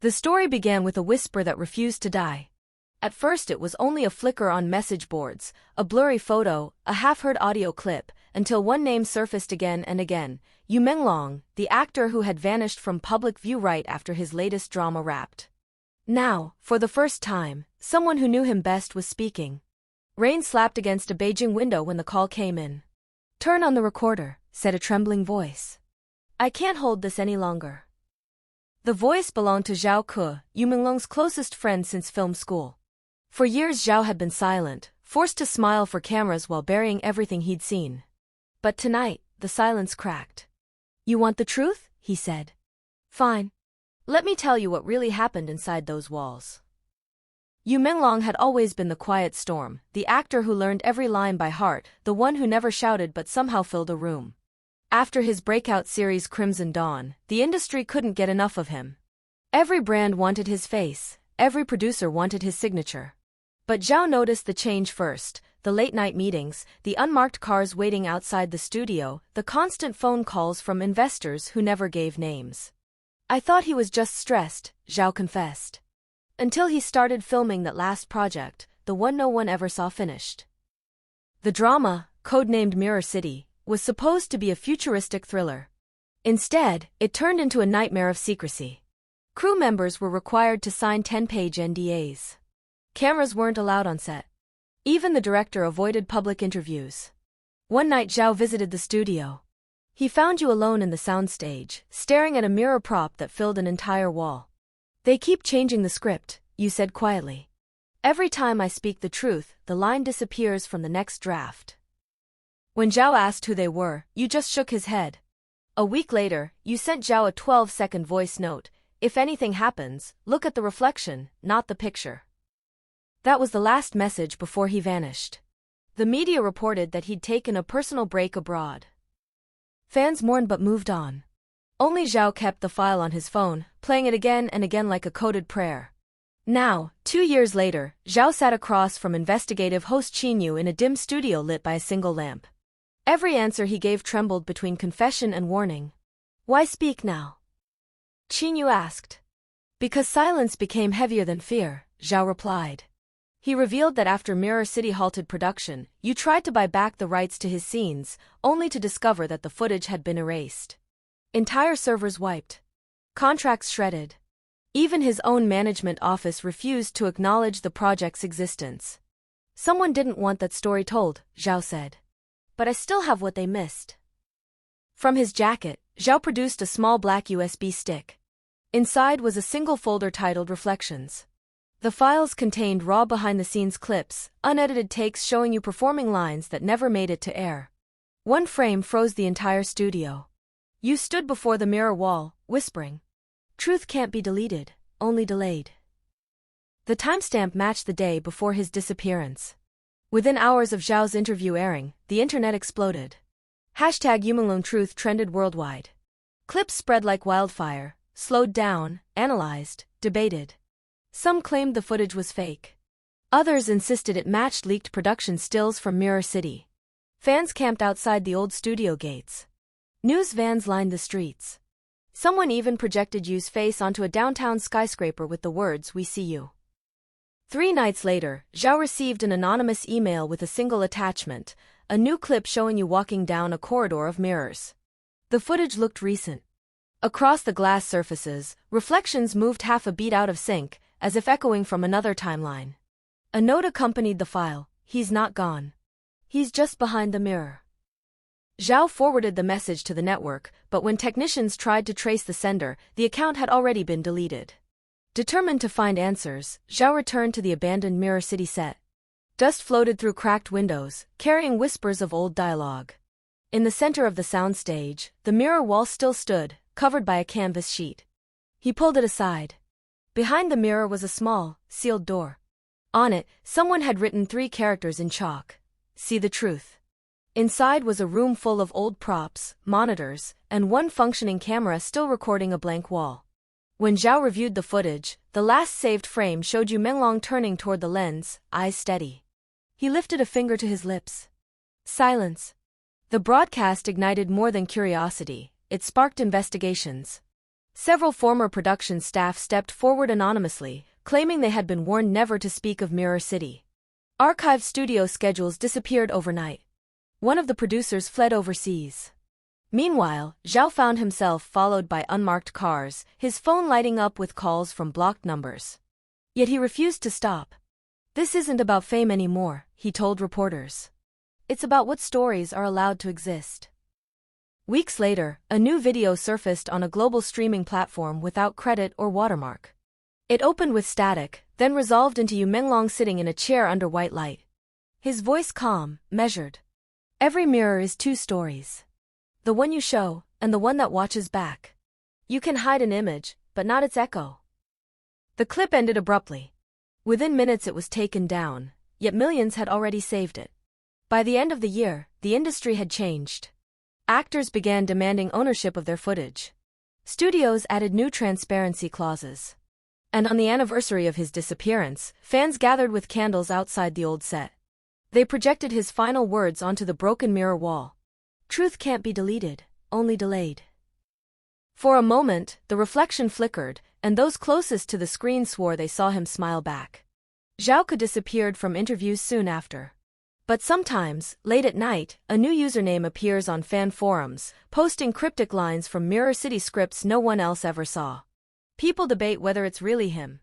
The story began with a whisper that refused to die. At first it was only a flicker on message boards, a blurry photo, a half-heard audio clip, until one name surfaced again and again: Yu Menglong, the actor who had vanished from public view right after his latest drama wrapped. Now, for the first time, someone who knew him best was speaking. Rain slapped against a Beijing window when the call came in. "Turn on the recorder," said a trembling voice. "I can't hold this any longer." The voice belonged to Zhao Ke, Yu Menglong's closest friend since film school. For years Zhao had been silent, forced to smile for cameras while burying everything he'd seen. But tonight, the silence cracked. "You want the truth?" he said. "Fine. Let me tell you what really happened inside those walls." Yu Menglong had always been the quiet storm, the actor who learned every line by heart, the one who never shouted but somehow filled a room. After his breakout series Crimson Dawn, the industry couldn't get enough of him. Every brand wanted his face, every producer wanted his signature. But Zhao noticed the change first: the late-night meetings, the unmarked cars waiting outside the studio, the constant phone calls from investors who never gave names. "I thought he was just stressed," Zhao confessed. Until he started filming that last project, the one no one ever saw finished. The drama, codenamed Mirror City, was supposed to be a futuristic thriller. Instead, it turned into a nightmare of secrecy. Crew members were required to sign 10-page NDAs. Cameras weren't allowed on set. Even the director avoided public interviews. One night Zhao visited the studio. He found you alone in the soundstage, staring at a mirror prop that filled an entire wall. "They keep changing the script," you said quietly. "Every time I speak the truth, the line disappears from the next draft." When Zhao asked who they were, you just shook his head. A week later, you sent Zhao a 12-second voice note: "If anything happens, look at the reflection, not the picture." That was the last message before he vanished. The media reported that he'd taken a personal break abroad. Fans mourned but moved on. Only Zhao kept the file on his phone, playing it again and again like a coded prayer. Now, 2 years later, Zhao sat across from investigative host Qinyu in a dim studio lit by a single lamp. Every answer he gave trembled between confession and warning. "Why speak now?" Qinyu asked. "Because silence became heavier than fear," Zhao replied. He revealed that after Mirror City halted production, you tried to buy back the rights to his scenes, only to discover that the footage had been erased. Entire servers wiped. Contracts shredded. Even his own management office refused to acknowledge the project's existence. "Someone didn't want that story told," Zhao said. "But I still have what they missed." From his jacket, Zhao produced a small black USB stick. Inside was a single folder titled Reflections. The files contained raw behind-the-scenes clips, unedited takes showing you performing lines that never made it to air. One frame froze the entire studio. You stood before the mirror wall, whispering, "Truth can't be deleted, only delayed." The timestamp matched the day before his disappearance. Within hours of Zhao's interview airing, the internet exploded. #YuMenglongTruth trended worldwide. Clips spread like wildfire, slowed down, analyzed, debated. Some claimed the footage was fake. Others insisted it matched leaked production stills from Mirror City. Fans camped outside the old studio gates. News vans lined the streets. Someone even projected Yu's face onto a downtown skyscraper with the words, "We see you." 3 nights later, Zhao received an anonymous email with a single attachment, a new clip showing you walking down a corridor of mirrors. The footage looked recent. Across the glass surfaces, reflections moved half a beat out of sync, as if echoing from another timeline. A note accompanied the file: "He's not gone. He's just behind the mirror." Zhao forwarded the message to the network, but when technicians tried to trace the sender, the account had already been deleted. Determined to find answers, Zhao returned to the abandoned Mirror City set. Dust floated through cracked windows, carrying whispers of old dialogue. In the center of the soundstage, the mirror wall still stood, covered by a canvas sheet. He pulled it aside. Behind the mirror was a small, sealed door. On it, someone had written 3 characters in chalk: "See the truth." Inside was a room full of old props, monitors, and one functioning camera still recording a blank wall. When Zhao reviewed the footage, the last saved frame showed Yu Menglong turning toward the lens, eyes steady. He lifted a finger to his lips. Silence. The broadcast ignited more than curiosity, it sparked investigations. Several former production staff stepped forward anonymously, claiming they had been warned never to speak of Mirror City. Archived studio schedules disappeared overnight. One of the producers fled overseas. Meanwhile, Zhao found himself followed by unmarked cars, his phone lighting up with calls from blocked numbers. Yet he refused to stop. "This isn't about fame anymore," he told reporters. "It's about what stories are allowed to exist." Weeks later, a new video surfaced on a global streaming platform without credit or watermark. It opened with static, then resolved into Yu Menglong sitting in a chair under white light. His voice calm, measured. "Every mirror is two stories. The one you show, and the one that watches back. You can hide an image, but not its echo." The clip ended abruptly. Within minutes it was taken down, yet millions had already saved it. By the end of the year, the industry had changed. Actors began demanding ownership of their footage. Studios added new transparency clauses. And on the anniversary of his disappearance, fans gathered with candles outside the old set. They projected his final words onto the broken mirror wall. "Truth can't be deleted, only delayed." For a moment, the reflection flickered, and those closest to the screen swore they saw him smile back. Zhao could disappeared from interviews soon after. But sometimes, late at night, a new username appears on fan forums, posting cryptic lines from Mirror City scripts no one else ever saw. People debate whether it's really him.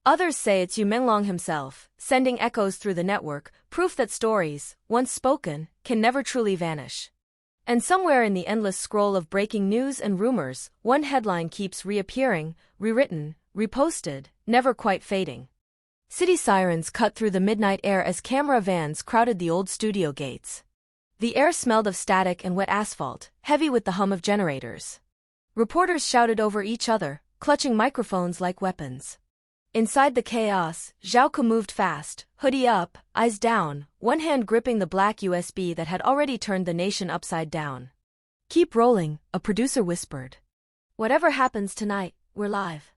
Others say it's Yu Menglong himself, sending echoes through the network, proof that stories, once spoken, can never truly vanish. And somewhere in the endless scroll of breaking news and rumors, one headline keeps reappearing, rewritten, reposted, never quite fading. City sirens cut through the midnight air as camera vans crowded the old studio gates. The air smelled of static and wet asphalt, heavy with the hum of generators. Reporters shouted over each other, clutching microphones like weapons. Inside the chaos, Zhao moved fast, hoodie up, eyes down, one hand gripping the black USB that had already turned the nation upside down. "Keep rolling," a producer whispered. "Whatever happens tonight, we're live."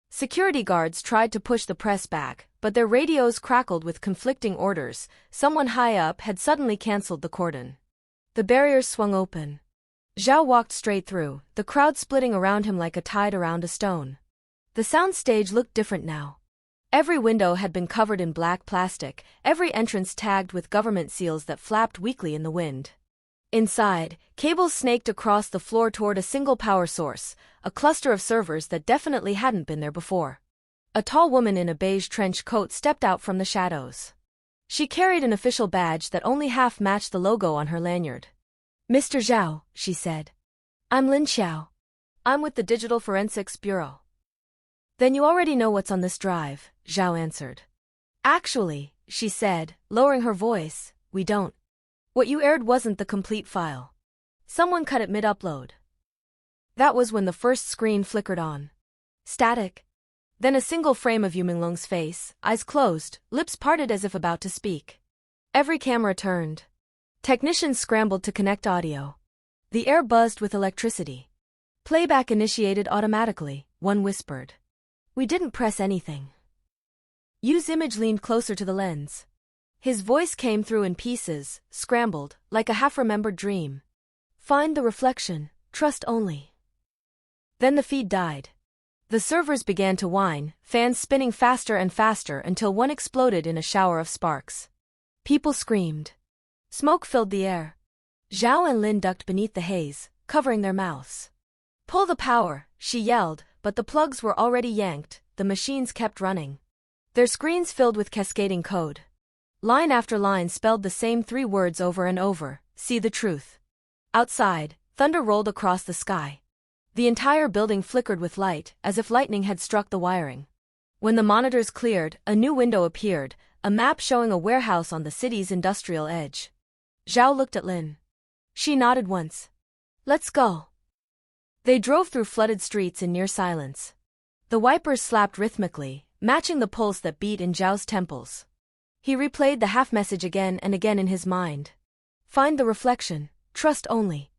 Security guards tried to push the press back, but their radios crackled with conflicting orders. Someone high up had suddenly cancelled the cordon. The barriers swung open. Zhao walked straight through, the crowd splitting around him like a tide around a stone. The soundstage looked different now. Every window had been covered in black plastic, every entrance tagged with government seals that flapped weakly in the wind. Inside, cables snaked across the floor toward a single power source, a cluster of servers that definitely hadn't been there before. A tall woman in a beige trench coat stepped out from the shadows. She carried an official badge that only half matched the logo on her lanyard. "Mr. Zhao," she said. "I'm Lin Xiao. I'm with the Digital Forensics Bureau." "Then you already know what's on this drive," Zhao answered. "Actually," she said, lowering her voice, "we don't. What you aired wasn't the complete file. Someone cut it mid-upload." That was when the first screen flickered on. Static. Then a single frame of Yu Menglong's face, eyes closed, lips parted as if about to speak. Every camera turned. Technicians scrambled to connect audio. The air buzzed with electricity. "Playback initiated automatically," one whispered. "We didn't press anything." Yu's image leaned closer to the lens. His voice came through in pieces, scrambled, like a half-remembered dream. "Find the reflection, trust only." Then the feed died. The servers began to whine, fans spinning faster and faster until one exploded in a shower of sparks. People screamed. Smoke filled the air. Zhao and Lin ducked beneath the haze, covering their mouths. "Pull the power," she yelled, but the plugs were already yanked, the machines kept running. Their screens filled with cascading code. Line after line spelled the same three words over and over: "See the truth." Outside, thunder rolled across the sky. The entire building flickered with light, as if lightning had struck the wiring. When the monitors cleared, a new window appeared, a map showing a warehouse on the city's industrial edge. Zhao looked at Lin. She nodded once. "Let's go." They drove through flooded streets in near silence. The wipers slapped rhythmically, matching the pulse that beat in Zhao's temples. He replayed the half-message again and again in his mind. "Find the reflection, trust only."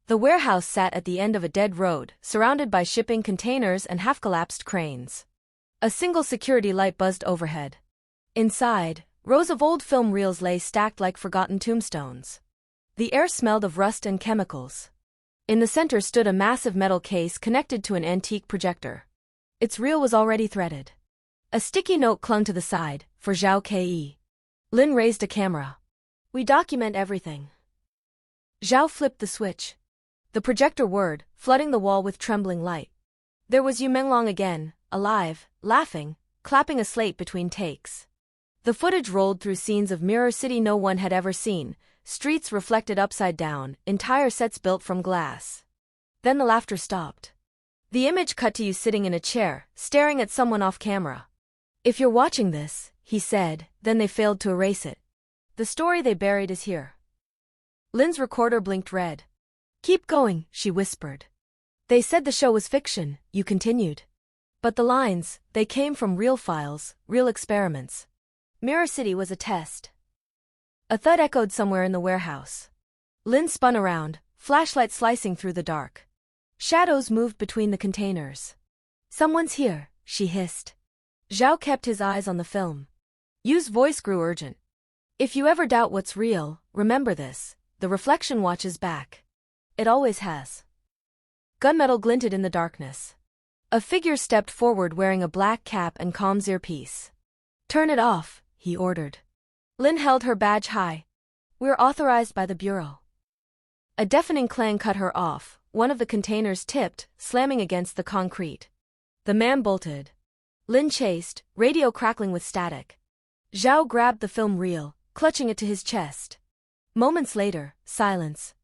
The warehouse sat at the end of a dead road, surrounded by shipping containers and half-collapsed cranes. A single security light buzzed overhead. Inside, rows of old film reels lay stacked like forgotten tombstones. The air smelled of rust and chemicals. In the center stood a massive metal case connected to an antique projector. Its reel was already threaded. A sticky note clung to the side, for Zhao Ke. Lin raised a camera. "We document everything." Zhao flipped the switch. The projector whirred, flooding the wall with trembling light. There was Yu Menglong again, alive, laughing, clapping a slate between takes. The footage rolled through scenes of Mirror City no one had ever seen, streets reflected upside down, entire sets built from glass. Then the laughter stopped. The image cut to you sitting in a chair, staring at someone off camera. "If you're watching this," he said, then they failed to erase it. "The story they buried is here." Lin's recorder blinked red. "Keep going," she whispered. "They said the show was fiction," you continued. "But the lines, they came from real files, real experiments. Mirror City was a test." A thud echoed somewhere in the warehouse. Lin spun around, flashlight slicing through the dark. Shadows moved between the containers. "Someone's here," she hissed. Zhao kept his eyes on the film. Yu's voice grew urgent. "If you ever doubt what's real, remember this. The reflection watches back. It always has." Gunmetal glinted in the darkness. A figure stepped forward wearing a black cap and comms earpiece. "Turn it off," he ordered. Lin held her badge high. "We're authorized by the Bureau." A deafening clang cut her off. One of the containers tipped, slamming against the concrete. The man bolted. Lin chased, radio crackling with static. Zhao grabbed the film reel, clutching it to his chest. Moments later, silence.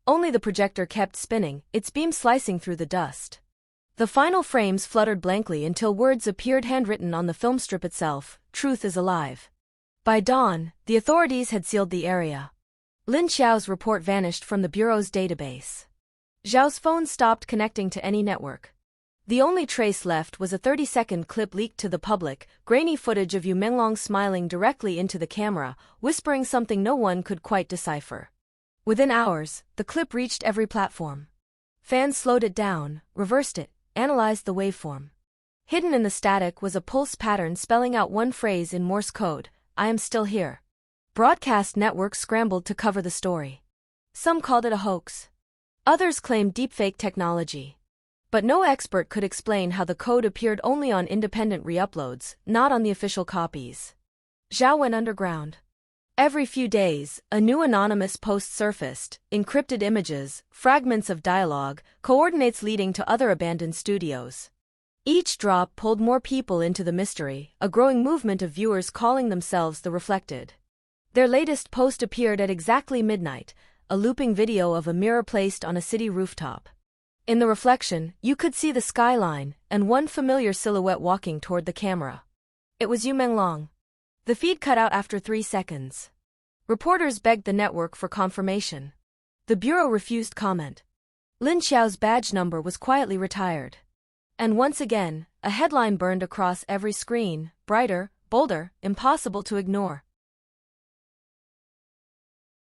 Only the projector kept spinning, its beam slicing through the dust. The final frames fluttered blankly until words appeared handwritten on the film strip itself: "Truth is alive." By dawn, the authorities had sealed the area. Lin Xiao's report vanished from the Bureau's database. Zhao's phone stopped connecting to any network. The only trace left was a 30-second clip leaked to the public, grainy footage of Yu Menglong smiling directly into the camera, whispering something no one could quite decipher. Within hours, the clip reached every platform. Fans slowed it down, reversed it, analyzed the waveform. Hidden in the static was a pulse pattern spelling out one phrase in Morse code: "I am still here." Broadcast networks scrambled to cover the story. Some called it a hoax. Others claimed deepfake technology. But no expert could explain how the code appeared only on independent re-uploads, not on the official copies. Zhao went underground. Every few days, a new anonymous post surfaced: encrypted images, fragments of dialogue, coordinates leading to other abandoned studios. Each drop pulled more people into the mystery, a growing movement of viewers calling themselves the Reflected. Their latest post appeared at exactly midnight, a looping video of a mirror placed on a city rooftop. In the reflection, you could see the skyline and one familiar silhouette walking toward the camera. It was Yu Menglong. The feed cut out after 3 seconds. Reporters begged the network for confirmation. The Bureau refused comment. Lin Xiao's badge number was quietly retired. And once again, a headline burned across every screen: brighter, bolder, impossible to ignore.